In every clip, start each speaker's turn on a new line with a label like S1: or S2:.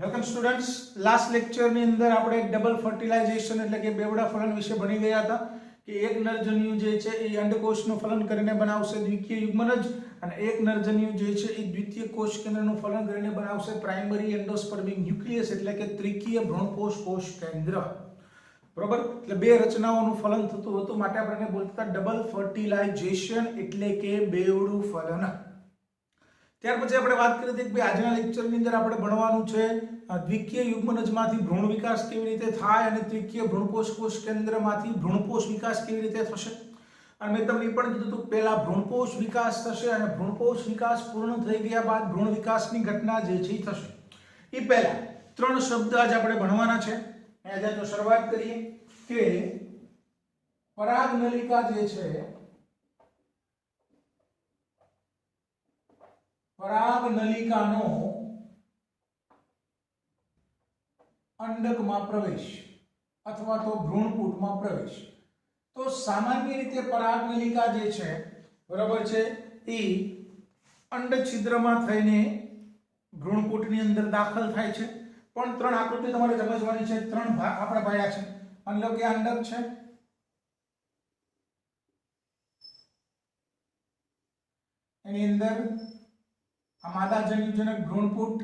S1: Welcome students, last લેક્ચરની અંદર આપણે double fertilisation એટલે કે બેવડા ફલન વિશે ભણી ગયા હતા કે એક નરજન્યુ જે છે એ અંડકોષનું ફલન કરીને બનાવશે દ્વિકીય યુગ્મનજ અને એક નરજન્યુ જે છે એ દ્વિતીય કોષ કેન્દ્રનું ફલન કરીને બનાવશે પ્રાઇમરી એન્ડોસ્પર્મિક ન્યુક્લિયસ એટલે કે ત્રિકીય ભ્રૂણપોષ કોષ કેન્દ્ર. બરોબર, એટલે બે રચનાઓનું ફલન થતું હતું માટે આપણે બોલતા ડબલ ફર્ટિલાઇઝેશન એટલે કે બેવડું ફલન. ત્યાર પછી આપણે વાત કરી હતી કે આજના લેક્ચરની અંદર આપણે ભણવાનું છે દ્વિકીય યુગ્મનજમાંથી ભ્રૂણ વિકાસ કેવી રીતે થાય અને ત્રિકીય ભ્રૂણપોષ કોષ કેન્દ્રમાંથી ભ્રૂણપોષ વિકાસ કેવી રીતે થશે. અને મેં તમને પણ કીધું હતું પહેલા ભ્રૂણપોષ વિકાસ થશે અને ભ્રૂણપોષ વિકાસ પૂર્ણ થઈ ગયા બાદ ભ્રૂણ વિકાસની ઘટના જે છે એ થશે. એ પહેલા ત્રણ શબ્દ આજ આપણે ભણવાના છે. આજે તો શરૂઆત કરીએ કે પરાગનલિકા જે છે, પરાગનલિકાનો અંડકમાં પ્રવેશ અથવા તો ભ્રૂણપૂટમાં પ્રવેશ. તો સામાન્ય રીતે પરાગનલિકા જે છે, બરાબર છે, એ અંડછિદ્રમાં થઈને ભ્રૂણપૂટની અંદર દાખલ થાય છે. પણ ત્રણ આકૃતિ તમારે સમજવાની છે. ત્રણ ભાગ આપણે પાડ્યા છે. માની લો કે અંડક છે, એની અંદર આ માદા જન્યુજનક ભ્રૂણપૂટ,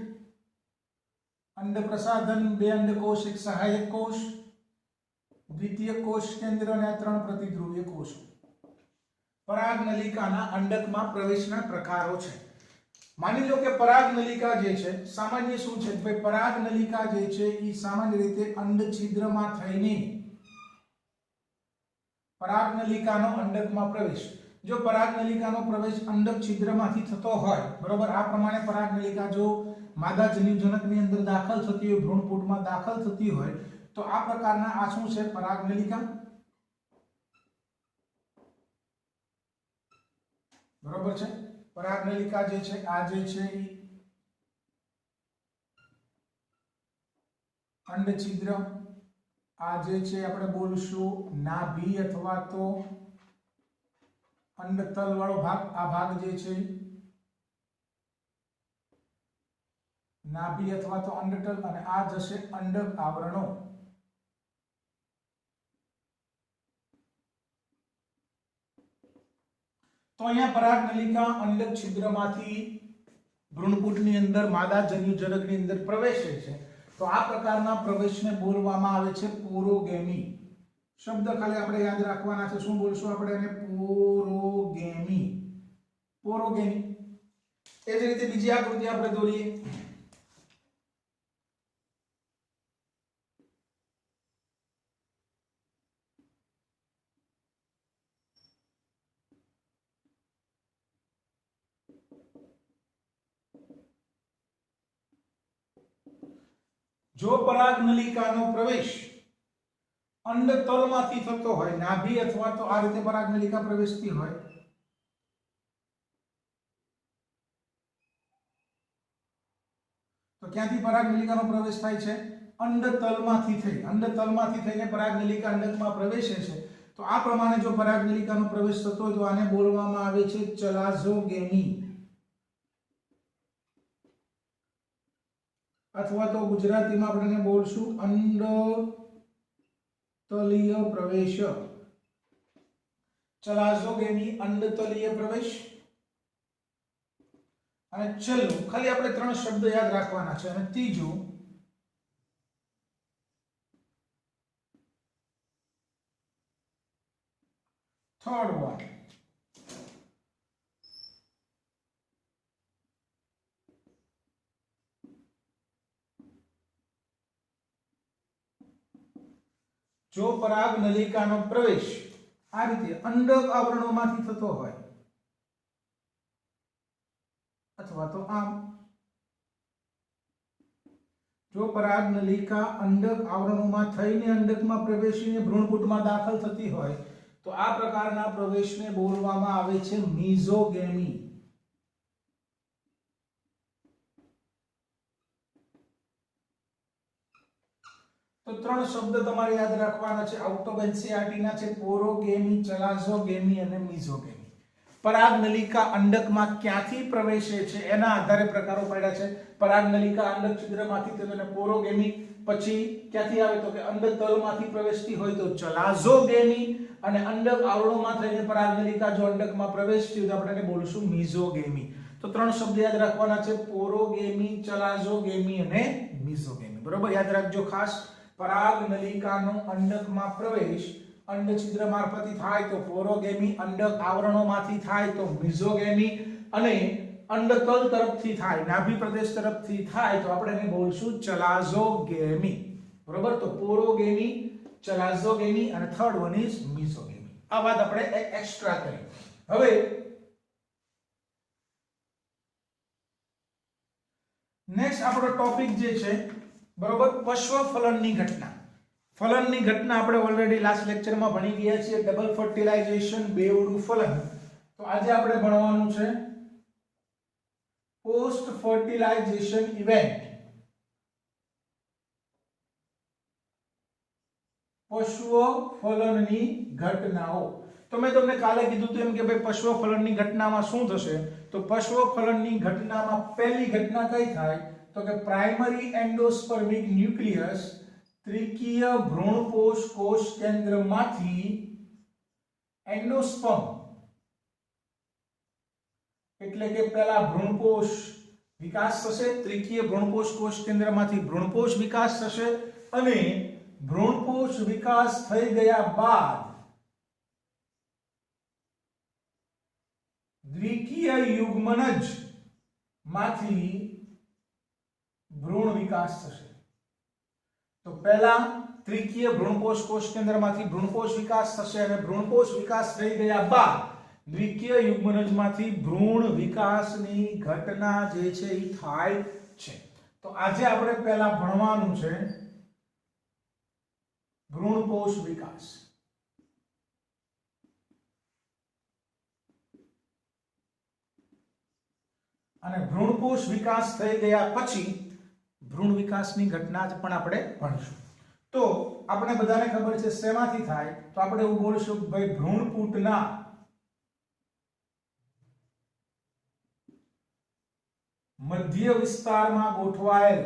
S1: અંડપ્રસાધન, બે અંડકોષ, એક સહાયક કોષ, દ્વિતીય કોષ કેન્દ્ર અને ત્રણ પ્રતિધ્રુવીય કોષો. પરાગનલિકાના અંડકમાં પ્રવેશના પ્રકારો છે. માની લો કે પરાગનલિકા જે છે સામાન્ય શું છે ભાઈ, પરાગનલિકા જે છે એ સામાન્ય રીતે અંડછિદ્રમાં થઈને પરાગનલિકાનો અંડકમાં પ્રવેશ, જો પરાગનલિકાનો પ્રવેશ અંડક છિદ્રમાંથી થતો હોય, બરોબર, આ પ્રમાણે પરાગનલિકા જો માદા જન્યુજનકની અંદર દાખલ થતી હોય, ભ્રૂણપૂટમાં દાખલ થતી હોય, તો આ પ્રકારના આ શું છે પરાગનલિકા. બરોબર છે, પરાગનલિકા જે છે આ જે છે એ અંડછિદ્ર, આ જે છે આપણે બોલશું નાભી અથવા તો અંડતલ વાળો ભાગ, આ ભાગ જે છે નાભી અથવા તો અંડતલ, અને આ જશે અંડક આવરણો. તો અહીંયા પરાગનલિકા અંડક છિદ્રમાંથી ભ્રૂણપૂટની અંદર માદા જન્યુજનકની અંદર પ્રવેશે છે. તો આ પ્રકારના પ્રવેશને બોલવામાં આવે છે પોરોગેમી. શબ્દ ખાલી આપણે યાદ રાખવાના છે. શું બોલશું આપણે એને? પોરોગેમી. પોરોગેમી. એ જ રીતે બીજી આકૃતિ આપણે દોરીએ. જો પરાગનલિકાનો પ્રવેશ અંડતલમાંથી થતો હોય, નાભી અથવા તો આ રીતે પરાગનલિકા પ્રવેશતી હોય, તો ક્યાંથી પરાગનલિકાનો પ્રવેશ થાય છે? અંડતલમાંથી થઈ. અંડતલમાંથી થઈને પરાગનલિકા અંડકમાં પ્રવેશે છે. તો આ પ્રમાણે જો પરાગનલિકાનો પ્રવેશ થતો હોય તો આને બોલવામાં આવે છે ચલાઝોગેમી, અથવા તો ગુજરાતીમાં આપણે બોલશું અંડતલીય પ્રવેશ. ચલાઝોગેમી, અંડતલીય પ્રવેશ. અને છેલ્લું ખાલી આપણે ત્રણ શબ્દ યાદ રાખવાના છે. અને ત્રીજું થર્ડ વન, જો પરાગનલિકાનો પ્રવેશ આ રીતે અંડક આવરણોમાંથી થતો હોય અથવા તો આમ, જો પરાગનલિકા અંડક આવરણોમાં થઈને અંડકમાં પ્રવેશીને ભ્રૂણપૂટમાં દાખલ થતી હોય તો આ પ્રકારના પ્રવેશને બોલવામાં આવે છે મીઝોગેમી. તો ત્રણ શબ્દ તમારે યાદ રાખવાના છે, આઉટ ઓફ એનસીઈઆરટી ના છે. પોરોગેમી, ચલાઝોગેમી અને મીઝોગેમી. પરાગનલિકા અંડકમાં ક્યાંથી પ્રવેશે છે એના આધારે પ્રકારો પાડ્યા છે. પરાગનલિકા અંડક છિદ્રમાંથી તો તેને પોરોગેમી, પછી ક્યાંથી આવે તો કે અંડક તલમાંથી પ્રવેશતી હોય તો ચલાઝોગેમી, અને અંડક આવરણોમાં થઈને પરાગનલિકા જો અંડકમાં પ્રવેશતી હોય તો આપણે એને બોલશું મીઝોગેમી. તો ત્રણ શબ્દ યાદ રાખવાના છે: પોરોગેમી, ચલાઝોગેમી અને મીઝોગેમી. બરોબર, યાદ રાખજો ખાસ. પરાગનલિકાનો અંડકમાં પ્રવેશ અંડછિદ્ર મારફતે થાય તો પોરોગેમી, અંડક આવરણોમાંથી થાય તો મીઝોગેમી, અને અંડતલ તરફથી થાય, નાભી પ્રદેશ તરફથી થાય તો આપણે એને બોલશું ચલાઝોગેમી. બરોબર, તો પોરોગેમી, ચલાઝોગેમી અને થર્ડ વન ઇઝ મીઝોગેમી. આ વાત આપણે એક્સ્ટ્રા કરી. હવે નેક્સ્ટ આપણો ટોપિક જે છે, બરોબર, પશ્વફલનની ઘટના. ફલનની ઘટના આપણે ઓલરેડી લાસ્ટ લેક્ચરમાં ભણી ગયા છીએ. ડબલ ફર્ટિલાઇઝેશન, બેવડું ફલન. તો આજે આપણે ભણવાનું છે પોસ્ટ ફર્ટિલાઇઝેશન ઇવેન્ટ, પશ્વફલનની ઘટનાઓ. તો મેં તમને કાલે કીધું હતું એમ કે ભાઈ પશ્વફલનની ઘટનામાં શું થશે. તો પશ્વફલનની ઘટનામાં પહેલી ઘટના કઈ થાય તો કે પ્રાઇમરી એન્ડોસ્પર્મિક ન્યુક્લિયસ ત્રિકીય ભ્રૂણપોષ કોષ કેન્દ્રમાંથી એન્ડોસ્પર્મ, એટલે કે પહેલા ભ્રૂણપોષ વિકાસ થશે. ત્રિકીય ભ્રૂણપોષ કોષ કેન્દ્રમાંથી ભ્રૂણપોષ વિકાસ થશે, અને ભ્રૂણપોષ વિકાસ થઈ ગયા બાદ દ્વિકીય યુગ્મનજ માંથી ભ્રૂણ વિકાસ થશે. તો પહેલા ત્રિકીય ભ્રૂણપોષ કોષ કેન્દ્રમાંથી ભ્રૂણપોષ વિકાસ થશે, અને ભ્રૂણપોષ વિકાસ થઈ ગયા બાદ દ્વિકીય યુગ્મનજમાંથી ભ્રૂણ વિકાસની ઘટના જે છે એ થાય છે. તો આજે આપણે પહેલા ભણવાનું છે ભ્રૂણપોષ વિકાસ. અને ભ્રૂણપોષ વિકાસ થઈ ગયા પછી ભ્રૂણ વિકાસની ઘટના પણ આપણે ભણીશું. તો આપણે બધાને ખબર છે શેમાંથી થાય, તો આપણે એવું બોલશું ભાઈ ભ્રૂણપૂટના મધ્ય વિસ્તારમાં ગોઠવાયેલ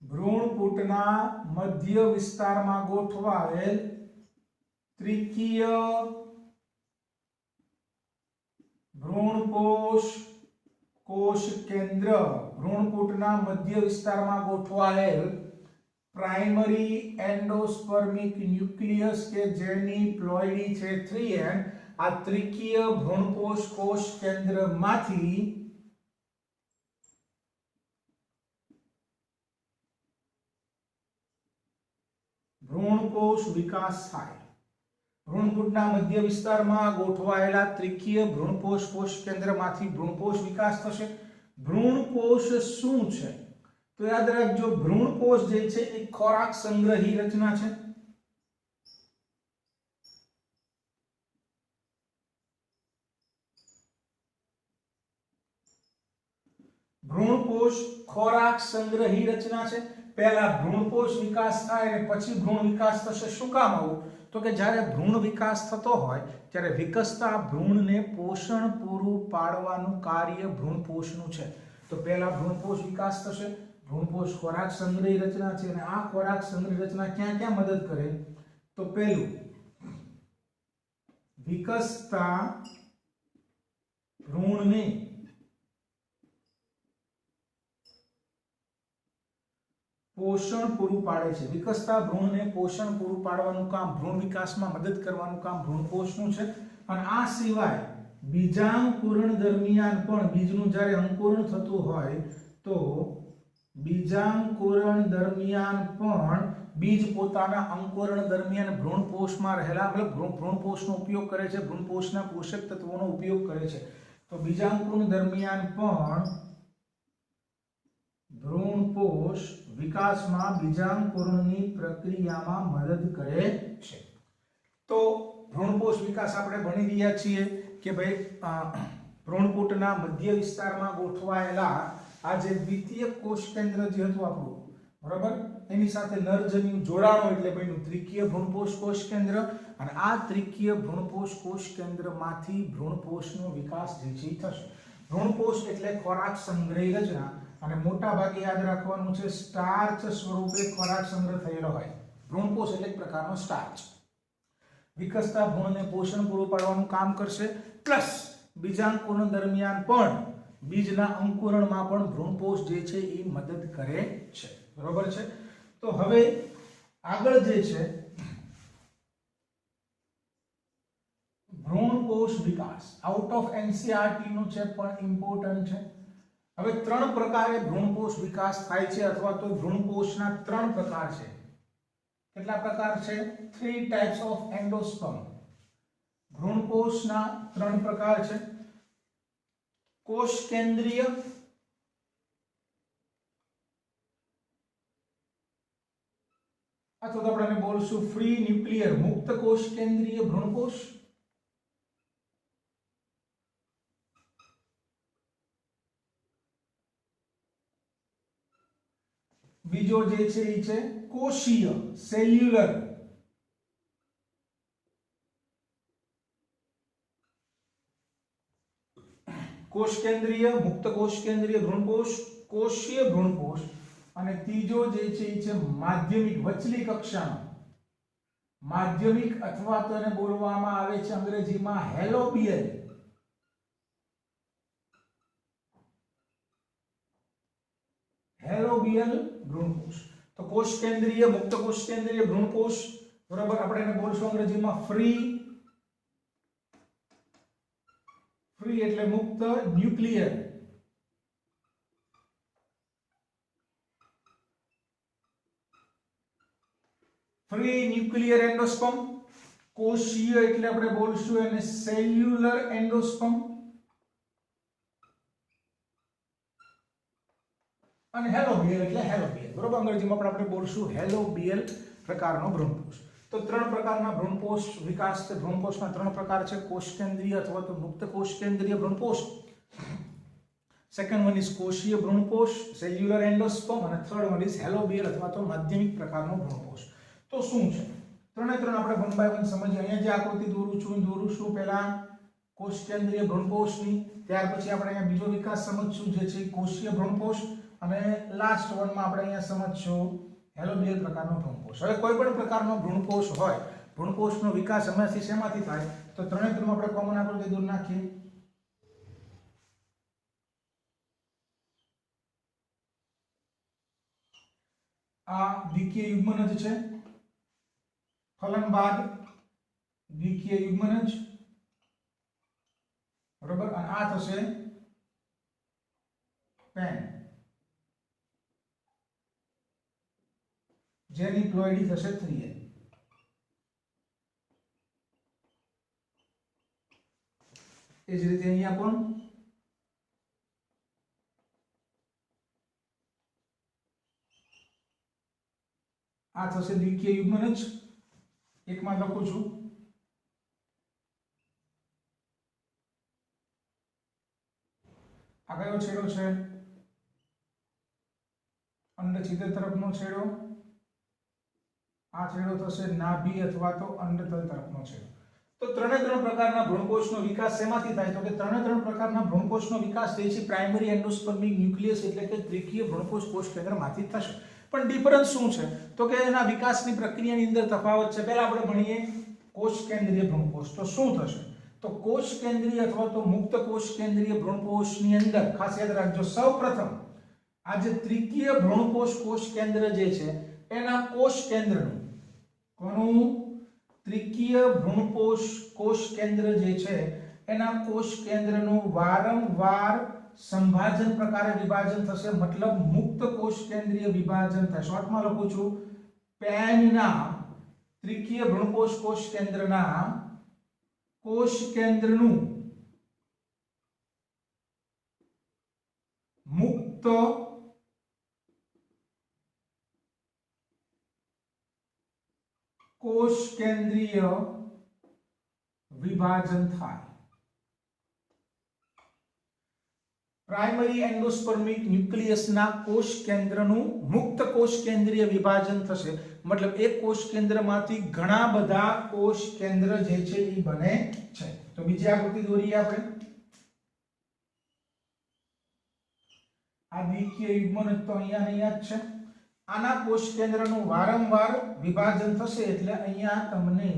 S1: ભ્રૂણપૂટના મધ્ય વિસ્તારમાં ગોઠવાયેલ ત્રિકીય ભ્રૂણપોષ કોષ કેન્દ્ર, ભ્રૂણપૂટના મધ્ય વિસ્તારમાં ગોઠવાયેલ પ્રાઇમરી એન્ડોસ્પર્મિક ન્યુક્લિયસ કે જેની પ્લોઇડી છે 3n, આ ત્રિકીય ભ્રૂણપોષ કોષ કેન્દ્રમાંથી ભ્રૂણકોષ વિકાસ થાય. ભ્રૂણપૂટના મધ્ય વિસ્તારમાં ગોઠવાયેલા ત્રિકીય ભ્રૂણકોષ કોષ કેન્દ્રમાંથી ભ્રૂણકોષ વિકાસ થશે. ભ્રૂણકોષ શું છે તો યાદ રાખજો, ભ્રૂણકોષ જે છે એ ખોરાક સંગ્રહી રચના છે. ભ્રૂણકોષ ખોરાક સંગ્રહી રચના છે. પહેલા ભ્રૂણકોષ વિકાસ થાય અને પછી ભ્રૂણ વિકાસ થશે. શું કામ આવું? તો કે જ્યારે ભ્રૂણ વિકાસ થતો હોય ત્યારે વિકસતા ભ્રૂણને પોષણ પૂરું પાડવાનું કાર્ય ભ્રૂણકોષનું છે. તો પહેલા ભ્રૂણકોષ વિકાસ થશે. ભ્રૂણકોષ ખોરાક સંગ્રહી રચના છે અને આ ખોરાક સંગ્રહી રચના ક્યાં ક્યાં મદદ કરે? તો પહેલું, વિકસતા ભ્રૂણને પોષણ પૂરું પાડે છે. વિકસતા ભ્રૂણને પોષણ પૂરું પાડવાનું કામ, ભ્રૂણ વિકાસમાં મદદ કરવાનું કામ ભ્રૂણકોષનું છે. અને આ સિવાય બીજાંકુરણ દરમિયાન પણ, બીજનું જ્યારે અંકુરણ થતું હોય તો બીજાંકુરણ દરમિયાન પણ બીજ પોતાના અંકુરણ દરમિયાન ભ્રૂણકોષમાં રહેલા ભ્રૂણકોષનો ઉપયોગ કરે છે, ભ્રૂણકોષના પોષક તત્વોનો ઉપયોગ કરે છે. તો બીજાંકુરણ દરમિયાન પણ ભ્રૂણકોષ વિકાસમાં બીજાંકુરણની પ્રક્રિયામાં મદદ કરે છે. તો ભ્રૂણકોષ વિકાસ આપણે ભણી રહ્યા છીએ કે ભાઈ ભ્રૂણકૂટના મધ્ય વિસ્તારમાં ગોઠવાયેલા આ જે દ્વિતીય કોષ કેન્દ્ર જે હતું આપણું, બરાબર, એની સાથે નરજન્યુ જોડાણો એટલે બન્યું ત્રિકીય ભ્રૂણપોષ કોષ કેન્દ્ર, અને આ ત્રિકીય ભ્રૂણપોષ કોષ કેન્દ્રમાંથી ભ્રૂણપોષનો વિકાસ જે છે થશે. ભ્રૂણપોષ એટલે ખોરાક સંગ્રહી રચના, અને મોટા ભાગે યાદ રાખવાનું છે સ્ટાર્ચ સ્વરૂપે ખોરાક સંગ્રહ થયેલો હોય. ભ્રૂણપોષ એટલે એક પ્રકારનો સ્ટાર્ચ. વિકસતા ભ્રૂણને પોષણ પૂરું પાડવાનું કામ કરશે, પ્લસ બીજાંકુરણ દરમિયાન પણ બીજના અંકુરણમાં પણ ભ્રૂણપોષ જે છે એ મદદ કરે છે. બરોબર છે. તો હવે આગળ જે છે ભ્રૂણકોષ વિકાસ આઉટ ઓફ એનસીઈઆરટી નું છે પણ ઇમ્પોર્ટન્ટ છે. હવે ત્રણ પ્રકારે ભ્રૂણકોષ વિકાસ થાય છે, અથવા તો ભ્રૂણકોષના ત્રણ પ્રકાર છે. કેટલા પ્રકાર છે? 3 ટાઈપ્સ ઓફ એન્ડોસ્પર્મ. ભ્રૂણકોષના ત્રણ પ્રકાર છે. કોષ કેન્દ્રીય, અથવા તો આપણે બોલશું ફ્રી ન્યુક્લિયર મુક્ત કોષ કેન્દ્રીય ભ્રૂણકોષ. બીજો જે છે એ છે કોષીય સેલ્યુલર કોષ કેન્દ્રીય મુક્ત કોષ કેન્દ્રીય ભ્રૂણકોષ, કોષીય ભ્રૂણકોષ, અને ત્રીજો જે છે એ છે માધ્યમિક વચલી કક્ષાનો માધ્યમિક, અથવા તો એને બોલવામાં આવે છે અંગ્રેજીમાં હેલોબિયલ. હેલોબિયલ ભ્રૂણકોષ. તો કોષ કેન્દ્રીય મુક્ત કોષ કેન્દ્રીય ભ્રૂણકોષ, બરાબર, આપણે એને બોલશું અંગ્રેજીમાં ફ્રી એટલે મુક્ત, ન્યુક્લિયર ફ્રી ન્યુક્લિયર એન્ડોસ્પર્મ. કોષીય એટલે આપણે બોલશું એને સેલ્યુલર એન્ડોસ્પર્મ, અને હેલોબિયલ એટલે હેલોબિયલ. બરોબર, અંગ્રેજીમાં પણ આપણે બોલશું હેલોબિયલ પ્રકારનો ભ્રૂણકોષ. તો ત્રણ પ્રકારના ભ્રૂણકોષ વિકાસ છે. ભ્રૂણકોષના ત્રણ પ્રકાર છે: કોષ કેન્દ્રીય અથવા તો મુક્ત કોષ કેન્દ્રીય ભ્રૂણકોષ. Second one is કોષીય ભ્રૂણકોષ cellular endosperm, અને થર્ડ વન ઇઝ હેલોબિયલ અથવા તો માધ્યમિક પ્રકારનો ભ્રૂણકોષ. તો શું છે? ત્રણે ત્રણ આપણે વન બાય વન સમજીએ. અહીંયા જે આકૃતિ દોરું છું પહેલા કોષ કેન્દ્રીય ભ્રૂણકોષની, ત્યાર પછી આપણે અહીંયા બીજો વિકાસ સમજશું જે છે કોષીય ભ્રૂણકોષ, અને લાસ્ટ વનમાં આપણે અહીંયા સમજશું હેલોબિયલ પ્રકારનો ભ્રૂણકોષ. હવે કોઈ પણ પ્રકારનો ભ્રૂણકોષ હોય, ભ્રૂણકોષનો વિકાસ હંમેશા શેમાંથી થાય? તો ત્રણે ત્રણ આપણે કોમન આકૃતિ દોરી નાખીએ. આ દ્વિકીય યુગ્મનજ છે, ફલન બાદ દ્વિકીય યુગ્મનજ, બરોબર, અને આ થશે પેન, જેની પ્લોઇડી થશે 3a. એ જ રીતે અહીંયા પણ આ થશે દ્વિકીય યુગ્મનજ. એકમાં લખું છું આ કયો છેડો છે? અંડછિદ્ર તરફનો છેડો. આ છેડો થશે નાભી અથવા તો અંડતલ તરફનો છેડો. તો ત્રણે ત્રણ પ્રકારના ભ્રૂણકોષનો વિકાસ શેમાંથી થાય? તો કે ત્રણે ત્રણ પ્રકારના ભ્રૂણકોષનો વિકાસ જે છે પ્રાઇમરી એન્ડોસ્પર્મિક ન્યુક્લિયસ એટલે કે ત્રિકીય ભ્રૂણકોષ કોષ કેન્દ્રમાંથી થશે. પણ ડિફરન્સ શું છે? તો કે એના વિકાસની પ્રક્રિયાની અંદર તફાવત છે. પહેલા આપણે ભણીએ કોષ કેન્દ્રીય ભ્રૂણકોષ. તો શું થશે? તો કોષ કેન્દ્રીય અથવા તો મુક્ત કોષ કેન્દ્રીય ભ્રૂણકોષની અંદર ખાસ યાદ રાખજો, સૌપ્રથમ આ જે ત્રિકીય ભ્રૂણકોષ કોષ કેન્દ્ર જે છે એના કોષ કેન્દ્રનું, કોનું? ત્રિકીય ભ્રૂણકોષ કોષ કેન્દ્ર જે છે એના કોષ કેન્દ્રનું વારંવાર સંભાજન પ્રકારે વિભાજન થશે, મતલબ મુક્ત કોષ કેન્દ્રીય વિભાજન થશે. શોર્ટમાં લખું છું, પેનના ત્રિકીય ભ્રૂણકોષ કોષ કેન્દ્રના કોષ કેન્દ્રનું મુક્ત કોષ કેન્દ્રીય વિભાજન થાય. પ્રાઇમરી એન્ડોસ્પર્મિક ન્યુક્લિયસના કોષ કેન્દ્રનું મુક્ત કોષ કેન્દ્રીય વિભાજન થશે, મતલબ એક કોષ કેન્દ્રમાંથી ઘણા બધા કોષ કેન્દ્ર જે છે એ બને છે. તો બીજી આકૃતિ દોરીએ આપણે. આ દ્વિકીય યુગ્મન તો અહીંયા જ છે. આના કોષ કેન્દ્રનું વારંવાર વિભાજન થશે એટલે અહીંયા તમને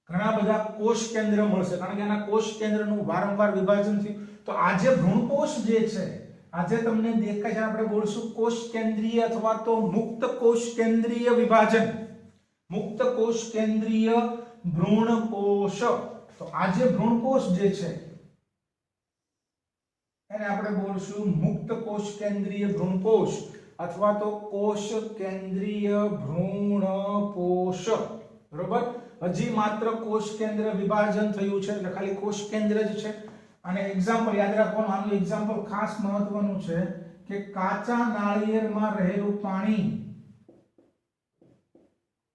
S1: ઘણા બધા કોષ કેન્દ્ર મળશે, કારણ કે આના કોષ કેન્દ્રનું વારંવાર વિભાજન થયું. તો આજે ભ્રૂણકોષ જે છે, આજે તમને દેખાય છે, આપણે બોલશું કોષ કેન્દ્રીય અથવા તો મુક્ત કોષ કેન્દ્રીય વિભાજન, મુક્ત કોષ કેન્દ્રીય ભ્રૂણકોષ. તો આજે ભ્રૂણકોષ જે છે એને આપણે બોલશું મુક્ત કોષ કેન્દ્રીય ભ્રૂણકોષ અથવા તો કોષ કેન્દ્રીય ભ્રૂણકોષ. બરોબર. હજી માત્ર કોષ કેન્દ્ર વિભાજન થયું છે એટલે ખાલી કોષ કેન્દ્ર જ છે. અને એક્ઝામ્પલ યાદ રાખવાનું, આનું એક્ઝામ્પલ ખાસ મહત્વનું છે કે કાચા નાળિયેરમાં રહેલું પાણી,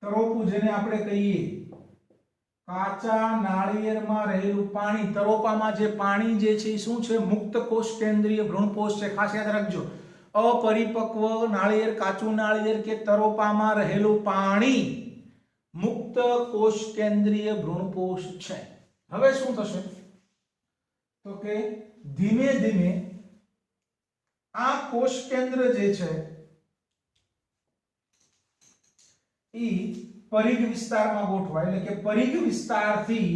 S1: તરોપું જેને આપણે કહીએ, કાચા નાળિયેરમાં રહેલું પાણી, તરોપામાં જે પાણી જે છે એ શું છે? મુક્ત કોષ કેન્દ્રીય ભ્રૂણકોષ છે. ખાસ યાદ રાખજો, અપરિપક્વ નાળિયેર, કાચું નાળિયેર કે તરોપામાં રહેલું પાણી મુક્ત કોષ કેન્દ્રીય ભ્રૂણકોષ છે. હવે શું થશે તો કે ધીમે ધીમે આ કોષ કેન્દ્ર જે છે એ પરિઘ વિસ્તારમાં ગોઠવાય, એટલે કે પરિઘ વિસ્તારથી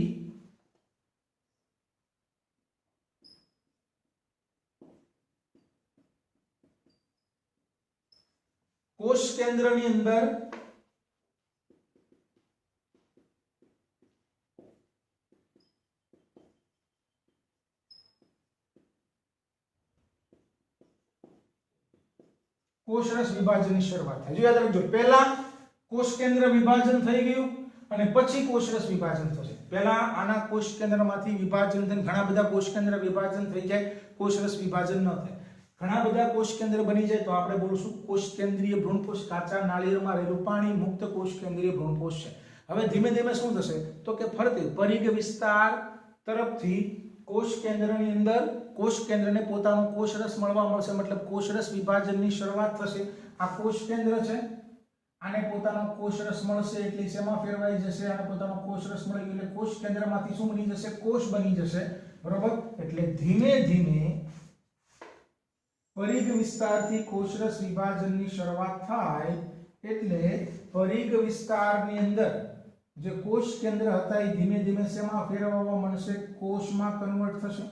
S1: કોષ કેન્દ્રની અંદર કોષરસ વિભાજનની શરૂઆત થાય. જો યાદ રાખજો, પહેલા કોષ કેન્દ્ર વિભાજન થઈ ગયું અને પછી કોષરસ વિભાજન થશે. પહેલા આના કોષ કેન્દ્રમાંથી વિભાજન થઈને ઘણા બધા કોષ કેન્દ્ર વિભાજન થઈ જાય, કોષરસ વિભાજન ન થાય. ઘણા બધા કોષ કેન્દ્ર બની જાય તો આપણે બોલશું કોષ કેન્દ્રીય ભ્રૂણકોષ. કાચા નાળિયેરમાં રહેલું પાણી મુક્ત કોષ કેન્દ્રીય ભ્રૂણકોષ છે. હવે ધીમે ધીમે શું થશે તો કે ફરતે પરિઘ વિસ્તાર તરફથી કોષ કેન્દ્રની અંદર કોષ કેન્દ્રને પોતાનો કોષરસ મળવા મળશે, મતલબ કોષરસ વિભાજનની શરૂઆત થશે. આ કોષ કેન્દ્ર છે, આને પોતાનો કોષરસ મળશે એટલે શેમાં ફેરવાઈ જશે? આને પોતાનો કોષરસ મળી ગયો એટલે કોષ કેન્દ્રમાંથી શું બની જશે? કોષ બની જશે. બરોબર. એટલે ધીમે ધીમે પરિઘ વિસ્તારથી કોષરસ વિભાજનની શરૂઆત થાય એટલે પરિઘ વિસ્તારની અંદર જે કોષ કેન્દ્ર હતા એ ધીમે ધીમે શેમાં ફેરવવા મળશે? કોષમાં કન્વર્ટ થશે.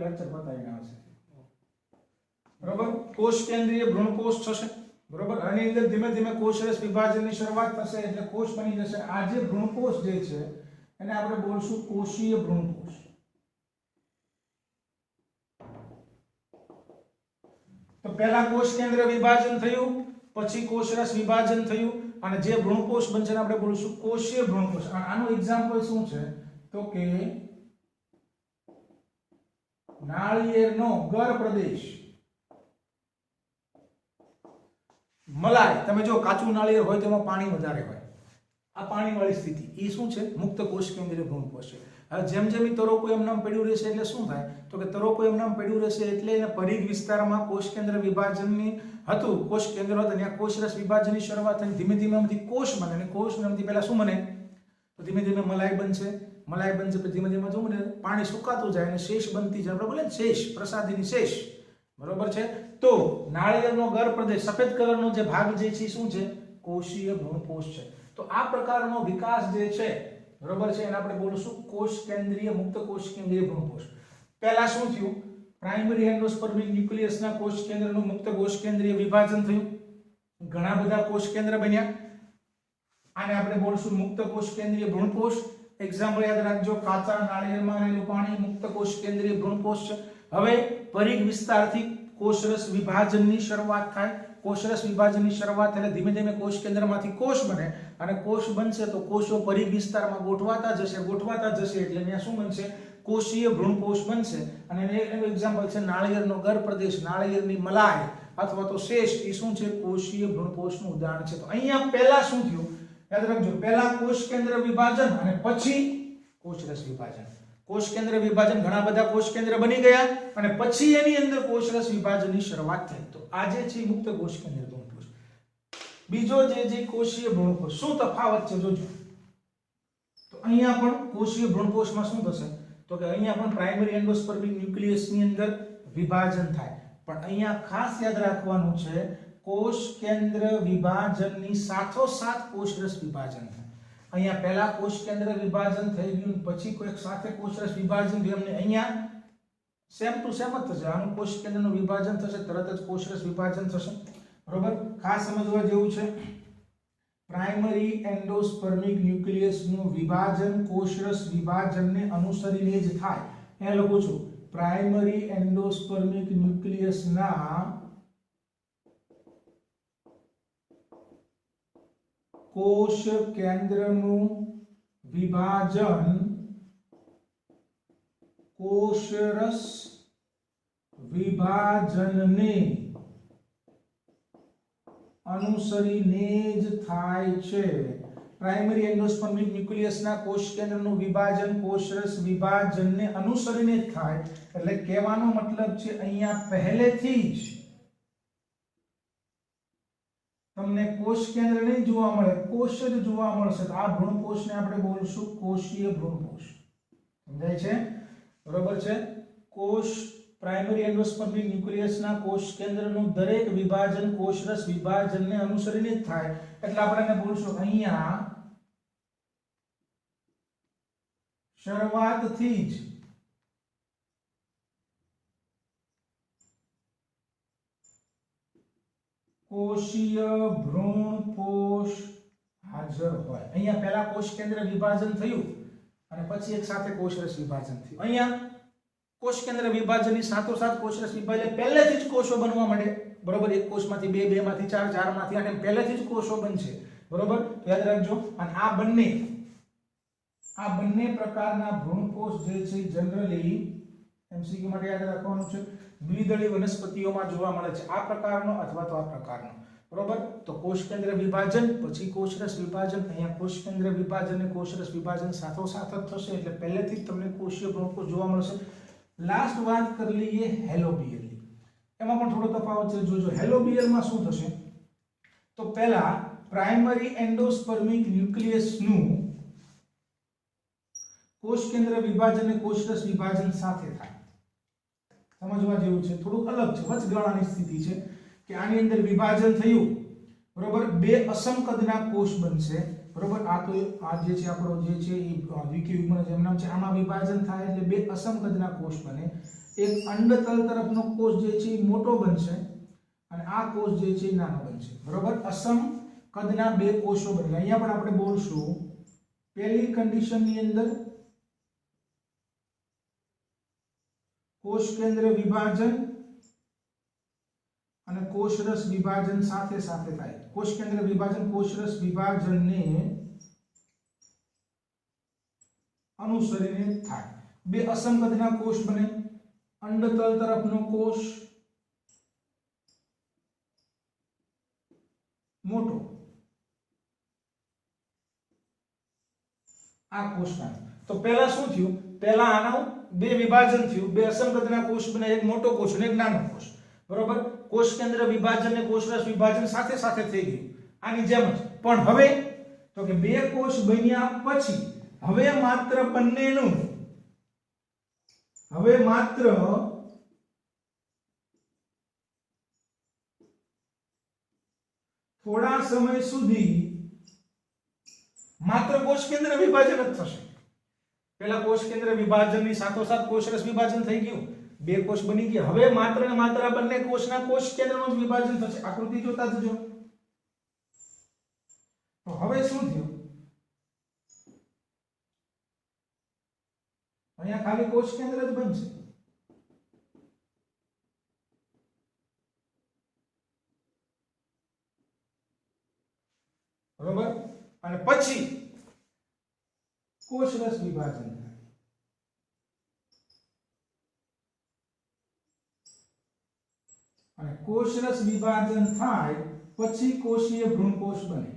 S1: લેક્ચર બતાવીને આવશે. બરોબર. કોષ કેન્દ્રીય ભ્રૂણકોષ થશે. બરોબર. આની અંદર ધીમે ધીમે કોષરસ વિભાજનની શરૂઆત થશે એટલે કોષ બની જશે. આ જે ભ્રૂણકોષ જે છે એને આપણે બોલશું કોષીય ભ્રૂણકોષ. તો પહેલા કોષ કેન્દ્ર વિભાજન થયું, પછી કોષરસ વિભાજન થયું અને જે ભ્રૂણકોષ બનશે આપણે બોલશું કોષીય ભ્રૂણકોષ. આનું એક્ઝામ્પલ શું છે તો કે નાળિયેરનો ગર પ્રદેશ, મલાઈ. તમે જો કાચું નાળિયેર હોય તેમાં પાણી વધારે હોય, આ પાણીવાળી સ્થિતિ એ શું છે? મુક્ત કોષ કેન્દ્રીય ભ્રૂણકોષ છે. હવે જેમ જેમ તરોપું એમ નામ પડ્યું રહેશે એટલે શું થાય તો કે તરોપું એમ નામ પડ્યું રહેશે એટલે એના પરિઘ વિસ્તારમાં કોષ કેન્દ્ર વિભાજનની હતું, કોષ કેન્દ્ર હતું, ત્યાં કોષરસ વિભાજનની શરૂઆત થઈ. ધીમે ધીમે એમાંથી કોષ બને અને કોષમાંથી પહેલા શું બને તો ધીમે ધીમે મલાઈ બનશે. મલાઈ બનશે પછી ધીમે ધીમે શું બને? પાણી સુકાતું જાય અને શેષ બનતી જાય. આપણે બોલે શેષ, પ્રસાદીની શેષ. બરોબર છે. તો નાળિયેરનો ગર પ્રદેશ, સફેદ કલરનો જે ભાગ જે છે શું છે? કોષીય ભ્રૂણકોષ છે. તો આ પ્રકારનો વિકાસ જે છે બરોબર છે એને આપણે બોલશું કોષ કેન્દ્રીય મુક્ત કોષ કેન્દ્રીય ભ્રૂણકોષ. પહેલા શું થયું? પ્રાઇમરી એન્ડોસ્પર્મિક ન્યુક્લિયસના કોષ કેન્દ્રનું મુક્ત કોષ કેન્દ્રીય વિભાજન થયું, ઘણા બધા કોષ કેન્દ્ર બન્યા. આને આપણે બોલશું મુક્ત કોષ કેન્દ્રીય ભ્રૂણકોષ. એક્ઝામ્પલ યાદ રાખજો, કાચા નાળિયેરમાં રહેલું પાણી મુક્ત કોષ કેન્દ્રીય ભ્રૂણકોષ છે. હવે પરિઘ વિસ્તારથી કોષરસ વિભાજનની શરૂઆત થાય, કોષરસ વિભાજનની શરૂઆત એટલે ધીમે ધીમે કોષ કેન્દ્રમાંથી કોષ બને અને કોષ બનશે તો કોષો પરિઘ વિસ્તારમાં ગોઠવાતા જશે એટલે અહીંયા શું બનશે કોષીય ભ્રૂણકોષ બનશે અને એનું એક્ઝામ્પલ છે નાળિયેરનો ગર પ્રદેશ, નાળિયેરની મલાઈ અથવા તો શેષ, એ શું છે કોષીય ભ્રૂણકોષનું ઉદાહરણ છે. તો અહીંયા પહેલા શું થયું યાદ રાખજો, પહેલા કોષ કેન્દ્ર વિભાજન અને પછી કોષરસ વિભાજન. કોષ કેન્દ્ર વિભાજન, ઘણા બધા કોષ કેન્દ્ર બની ગયા અને પછી એની અંદર કોષરસ વિભાજનની શરૂઆત થઈ. તો આજે છે મુક્ત કોષ કેન્દ્ર ભ્રૂણકોષ. બીજો જે કોષીય ભ્રૂણકોષ, શું તફાવત છે જોજો. તો અહીંયા પણ કોષીય ભ્રૂણકોષમાં શું થશે તો કે અહીંયા પણ પ્રાઇમરી એન્ડોસ્પર્મિક ન્યુક્લિયસની અંદર વિભાજન થાય, પણ અહીંયા ખાસ યાદ રાખવાનું છે કોષ કેન્દ્ર વિભાજનની સાથોસાથ કોષરસ વિભાજન થાય. અહીંયા પહેલા કોષ કેન્દ્ર વિભાજન થઈ ગયું પછી કોઈક સાથે કોષરસ વિભાજન થયું, એમને અહીંયા સેમ ટુ સેમ જ થશે. આનું કોષ કેન્દ્રનું વિભાજન થશે, તરત જ કોષરસ વિભાજન થશે. બરોબર, ખાસ સમજવા જેવું છે. પ્રાઇમરી એન્ડોસ્પર્મિક ન્યુક્લિયસનું વિભાજન કોષરસ વિભાજનને અનુસરીને જ થાય. એ લખું છું પ્રાઇમરી એન્ડોસ્પર્મિક ન્યુક્લિયસના કોષ કેન્દ્રનું વિભાજન કોષરસ વિભાજનને અનુસરીને જ થાય છે. પ્રાઇમરી એન્ડોસ્પર્મિક ન્યુક્લિયસના કોષ કેન્દ્રનું વિભાજન કોષરસ વિભાજનને અનુસરીને જ થાય. એટલે કહેવાનો મતલબ છે અહીંયા પહેલેથી જ તમને કોષ કેન્દ્ર નહીં જોવા મળે, કોષ જ જોવા મળશે. તો આ ભ્રૂણકોષને આપણે બોલશું કોષીય ભ્રૂણકોષ. સમજાય છે? બરોબર છે. કોષ પ્રાઇમરી એન્ડોસ્પર્મિક ન્યુક્લિયસના કોષ કેન્દ્રનું દરેક વિભાજન કોષરસ વિભાજનને અનુસરીને જ થાય. એટલે આપણે એને બોલશું અહીંયા શરૂઆતથી જ કોષીય ભ્રૂણકોષ હાજર હોય. અહીંયા પહેલા કોષ કેન્દ્ર વિભાજન થયું અને પછી એક સાથે કોષરસ વિભાજન થયું. અહીંયા કોષ કેન્દ્ર વિભાજનની સાથોસાથ કોષરસ વિભાજન પહેલેથી જ કોષો બનવા માંડે. બરોબર, એક કોષમાંથી બે, બે માંથી ચાર, ચાર માંથી આઠ, પહેલેથી જ કોષો બનશે. બરોબર, યાદ રાખજો. અને આ બંને પ્રકારના ભ્રૂણકોષ જે છે જનરલી એમસીક્યુ માટે યાદ રાખવાનું છે દ્વિદળી વનસ્પતિઓમાં જોવા મળે છે. આ પ્રકારનો અથવા તો આ પ્રકારનો. બરોબર, તો કોષ કેન્દ્ર વિભાજન પછી કોષરસ વિભાજન. અહીંયા કોષ કેન્દ્ર વિભાજન અને કોષરસ વિભાજન સાથોસાથ જ થશે એટલે પહેલેથી જ તમને કોષીય ભ્રૂણકોષ જોવા મળશે. લાસ્ટ વાત કરી લઈએ હેલોબિયલની. એમાં પણ થોડો તફાવત છે. જોજો હેલોબિયલમાં શું થશે તો પહેલા પ્રાઇમરી એન્ડોસ્પર્મિક ન્યુક્લિયસનું કોષ કેન્દ્ર વિભાજન અને કોષરસ વિભાજન સાથે થાય. સમજવા જેવું છે, થોડું અલગ છે, વચગાળાની સ્થિતિ છે કે આની અંદર વિભાજન થયું. બરોબર, બે અસમકદના કોષ બનશે. બરોબર, આ તો આ જે છે આપણો જે છે એ દ્વિકીય યુગ્મન જેમ નામ છે, આમાં વિભાજન થાય એટલે બે અસમકદના કોષ બને. એક અંડતલ તરફનો કોષ જે છે એ મોટો બનશે અને આ કોષ જે છે એ નાનો બનશે. બરોબર, અસમકદના બે કોષો બને. અહીંયા પણ આપણે બોલશું પહેલી કન્ડિશનની અંદર કોષ કેન્દ્ર વિભાજન અને કોષરસ વિભાજન સાથે સાથે થાય. કોષ કેન્દ્ર વિભાજન કોષરસ વિભાજનને અનુસરીને થાય. બે અસમકદના કોષ બને. અંડતલ તરફનો કોષ મોટો, આ કોષ નાનો. તો પહેલા શું થયું, પહેલા આનું બે વિભાજન થયું, બે અસમકદના કોષ બને, એક મોટો કોષ અને એક નાનો કોષ. બરોબર, કોષ કેન્દ્ર વિભાજન અને કોષરસ વિભાજન સાથે સાથે થઈ ગયું આની જેમ જ. પણ હવે તો કે બે કોષ બન્યા પછી હવે માત્ર થોડા સમય સુધી માત્ર કોષ કેન્દ્ર વિભાજન જ થશે. પહેલા કોષ કેન્દ્ર વિભાજનની સાથોસાથ કોષરસ વિભાજન થઈ ગયું, બે કોષ બની ગયા. હવે માત્ર ને માત્ર આ બંને કોષના કોષ કેન્દ્રનું જ વિભાજન થશે. આકૃતિ જોતા જજો. તો હવે શું થયું, અહીંયા ખાલી કોષ કેન્દ્ર જ બનશે. પછી કોષરસ વિભાજન થાય, અને કોષરસ વિભાજન થાય પછી કોષીય ભ્રૂણકોષ બને.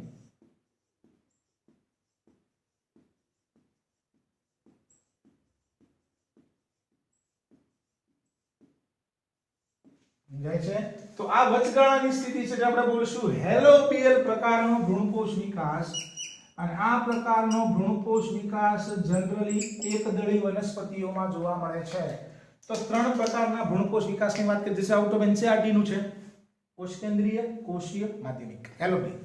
S1: સમજાય છે? તો આ વચગાળાની સ્થિતિ છે જે આપણે બોલશું હેલોપિયલ પ્રકારનો ભ્રૂણકોષ વિકાસ. અને આ પ્રકારનો ભ્રૂણકોષ વિકાસ જનરલી એકદળી વનસ્પતિઓમાં જોવા મળે છે. તો ત્રણ પ્રકારના ભ્રૂણકોષ વિકાસની વાત કરીએ, જે આઉટ ઓફ એનસીઈઆરટી નું છે. કોષ કેન્દ્રીય, કોષીય, માધ્યમિક. હેલોપિયલ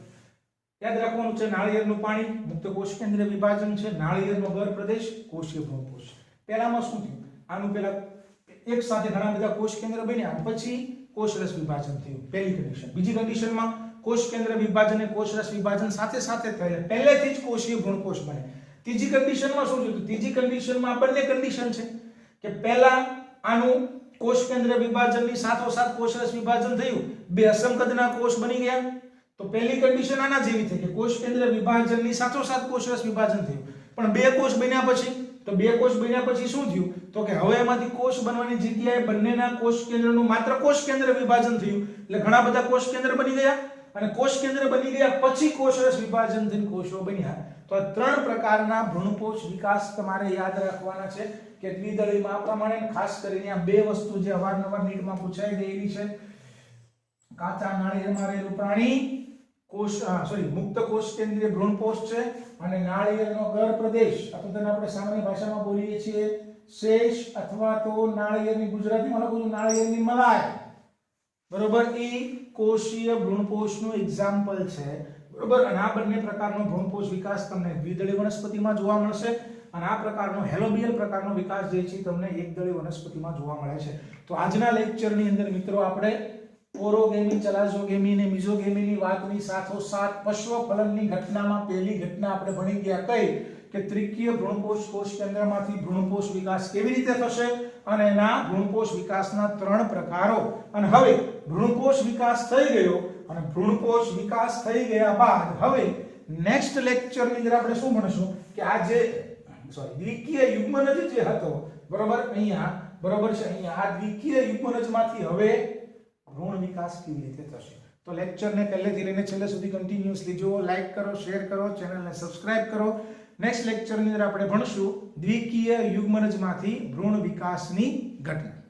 S1: યાદ રાખવાનું છે. નાળિયેરનું પાણી મુક્ત કોષ કેન્દ્રીય વિભાજન છે. નાળિયેરનો ગર્ભ પ્રદેશ કોષીય ભ્રૂણકોષ. પહેલામાં શું થયું? આનું પહેલા એક સાથે ઘણા બધા કોષ કેન્દ્ર બન્યા, પછી કોષરસ વિભાજન થયું, પહેલી કન્ડિશન. બીજી કન્ડિશનમાં કોષ કેન્દ્ર વિભાજન અને કોષરસ વિભાજન સાથે સાથે થયેલા, પહેલેથી જ કોષીય ભ્રૂણકોષ બને. ત્રીજી કન્ડિશનમાં શું થયું? ત્રીજી કન્ડિશનમાં બંને કન્ડિશન છે કે પહેલા આનું કોષ કેન્દ્ર વિભાજનની સાથોસાથ કોષરસ વિભાજન થયું, બે અસમકદના કોષ બની ગયા. તો પહેલી કન્ડિશન આના જેવી થઈ કે કોષ કેન્દ્ર વિભાજનની સાથોસાથ કોષરસ વિભાજન થયું, પણ બે કોષ બન્યા પછી, તો બે કોષ બન્યા પછી શું થયું? તો કે હવે એમાંથી કોષ બનવાની જગ્યાએ બંનેના કોષ કેન્દ્રનું માત્ર કોષ કેન્દ્ર વિભાજન થયું, એટલે ઘણા બધા કોષ કેન્દ્ર બની ગયા. અને કોષ કેન્દ્ર બની ગયા પછી કોષરસ વિભાજન થઈને કોષો બન્યા. તો આ ત્રણ પ્રકારના ભ્રૂણકોષ વિકાસ તમારે યાદ રાખવાના છે કે દ્વિદળીમાં આ પ્રમાણે. ખાસ કરીને આ બે વસ્તુ જે અવારનવાર નીટમાં પૂછાઈ ગયેલી છે, કાચા નાળિયેરમાં રહેલું પ્રાણી મુક્ત કોષ કેન્દ્રીય ભ્રૂણકોષ છે, અને નાળિયેરનો ગર્ભ પ્રદેશ, અથવા તેને આપણે સામાન્ય ભાષામાં બોલીએ છીએ શેષ, અથવા તો નાળિયેરની ગુજરાતીમાં લખું છું નાળિયેરની મલાઈ, બરોબર, એ કોષીય ભ્રૂણકોષનું એક્ઝામ્પલ છે, બરોબર. અને આ બંને પ્રકારનો ભ્રૂણકોષ વિકાસ તમને દ્વિદળી વનસ્પતિમાં જોવા મળશે, અને આ પ્રકારનો હેલોબિયલ પ્રકારનો વિકાસ જે છે તમને એકદળી વનસ્પતિમાં જોવા મળે છે. તો આજના લેક્ચરની અંદર મિત્રો આપણે ઓરોગેમી, ચલાઝોગેમી અને મિઝોગેમીની વાતની સાથોસાથ પશ્વ ફલનની ઘટનામાં પહેલી ઘટના આપણે ભણી ગયા કઈ કે ત્રિકીય ભ્રૂણકોષ કોષ કેન્દ્રમાંથી ભ્રૂણકોષ વિકાસ કેવી રીતે થશે, અને એના ભ્રૂણકોષ વિકાસના ત્રણ પ્રકારો. અને હવે ભ્રૂણકોષ વિકાસ થઈ ગયો, અને ભ્રૂણકોષ વિકાસ થઈ ગયા બાદ હવે નેક્સ્ટ લેક્ચરની અંદર આપણે શું ભણીશું કે આ જે દ્વિકીય યુગ્મનજ જે હતો, બરોબર, અહીંયા બરોબર છે, અહીંયા આ દ્વિકીય યુગ્મનજમાંથી હવે ભ્રૂણ વિકાસ કેવી રીતે થશે. તો લેક્ચરને પહેલેથી લઈને છેલ્લે સુધી કન્ટિન્યુઅસલી જુઓ, લાઈક કરો, શેર કરો, ચેનલને સબસ્ક્રાઇબ કરો. નેક્સ્ટ લેક્ચરની અંદર આપણે ભણશું દ્વિકીય યુગ્મનજમાંથી ભ્રૂણ વિકાસની ઘટના.